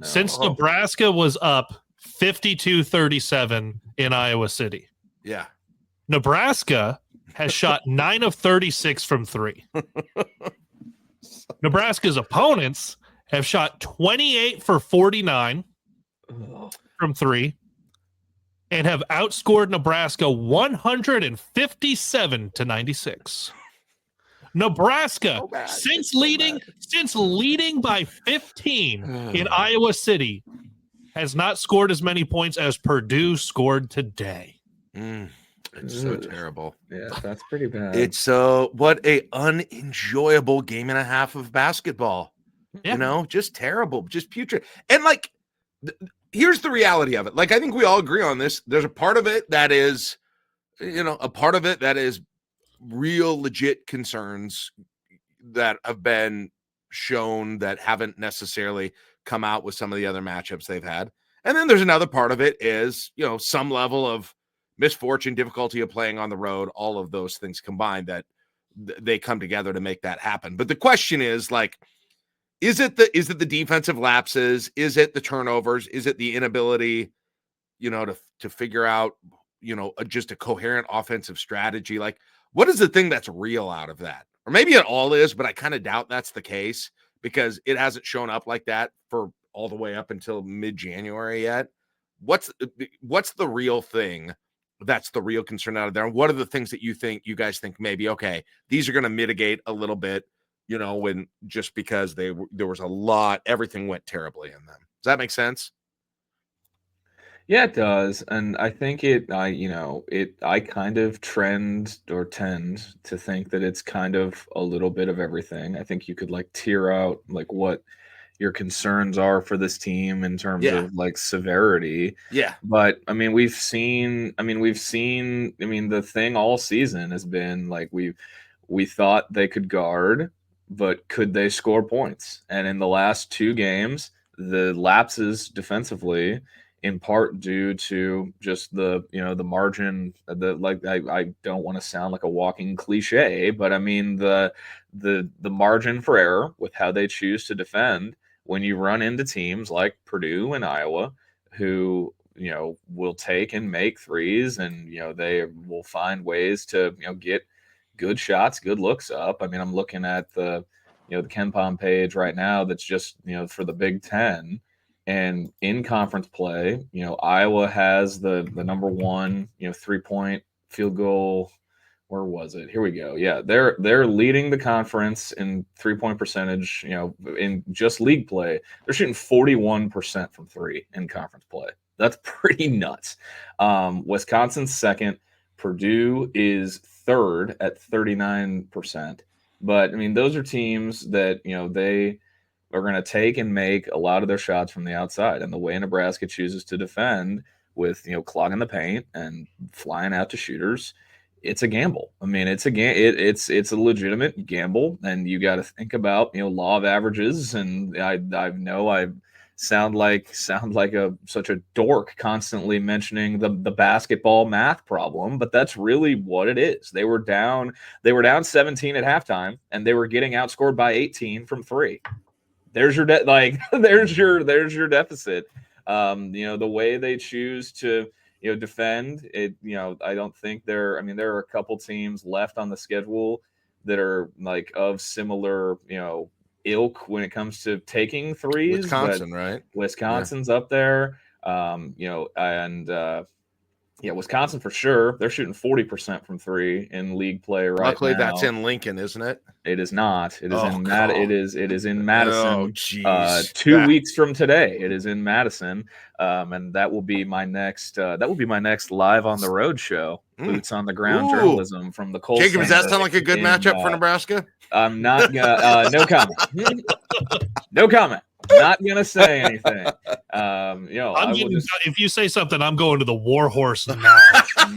since Nebraska was up 52-37 in Iowa City. Yeah. Nebraska has shot 9 of 36 from 3. Nebraska's opponents have shot 28 for 49 from 3 and have outscored Nebraska 157-96. Nebraska, since leading by 15 in Iowa City, has not scored as many points as Purdue scored today. It's so terrible. Yeah, that's pretty bad. It's what a unenjoyable game and a half of basketball. Yeah. You know, just terrible, just putrid. And like, here's the reality of it. Like, I think we all agree on this. There's a part of it that is, a part of it that is real legit concerns that have been shown that haven't necessarily come out with some of the other matchups they've had. And then there's another part of it is, some level of misfortune, difficulty of playing on the road, all of those things combined that they come together to make that happen. But the question is, like, is it the defensive lapses? Is it the turnovers? Is it the inability, to figure out, just a coherent offensive strategy? Like, what is the thing that's real out of that? Or maybe it all is, but I kind of doubt that's the case because it hasn't shown up like that for all the way up until mid-January yet. What's the real thing that's the real concern out of there? And what are the things that you guys think maybe, okay, these are going to mitigate a little bit, when just because there was a lot, everything went terribly in them. Does that make sense? Yeah, it does. And I think I kind of tend to think that it's kind of a little bit of everything. I think you could like tear out like what your concerns are for this team in terms of like severity. Yeah. But I mean, the thing all season has been like, we thought they could guard, but could they score points? And in the last 2 games, the lapses defensively, in part due to just the margin, I don't want to sound like a walking cliche, but I mean the margin for error with how they choose to defend when you run into teams like Purdue and Iowa who will take and make threes, and they will find ways to get good shots, good looks up. I mean, I'm looking at the the KenPom page right now that's just for the Big Ten. And in conference play, Iowa has the number 1, 3-point field goal. Where was it? Here we go. Yeah, they're leading the conference in 3-point percentage. In just league play, they're shooting 41% from 3 in conference play. That's pretty nuts. Wisconsin's second. Purdue is third at 39%. But I mean, those are teams that they are going to take and make a lot of their shots from the outside. And the way Nebraska chooses to defend with, clogging the paint and flying out to shooters, it's a gamble. I mean, it's a legitimate gamble, and you got to think about, law of averages. And I know I sound like such a dork constantly mentioning the basketball math problem, but that's really what it is. They were down 17 at halftime, and they were getting outscored by 18 from 3. There's your there's your deficit. The way they choose to defend it. I don't think there are a couple teams left on the schedule that are like of similar ilk when it comes to taking threes. Wisconsin, right? Wisconsin's up there. Wisconsin for sure. They're shooting 40% from 3 in league play right Luckily, now. that's in Lincoln, isn't it? It is not. It is It is in Madison. Oh, geez. 2 weeks from today, it is in Madison, and that will be my next. That will be my next live on the road show. Boots on the ground journalism from the Cold. Jacob, does that sound like a good matchup for Nebraska? I'm not gonna. No comment. No comment. Not gonna say anything. if you say something, I'm going to the war horse now.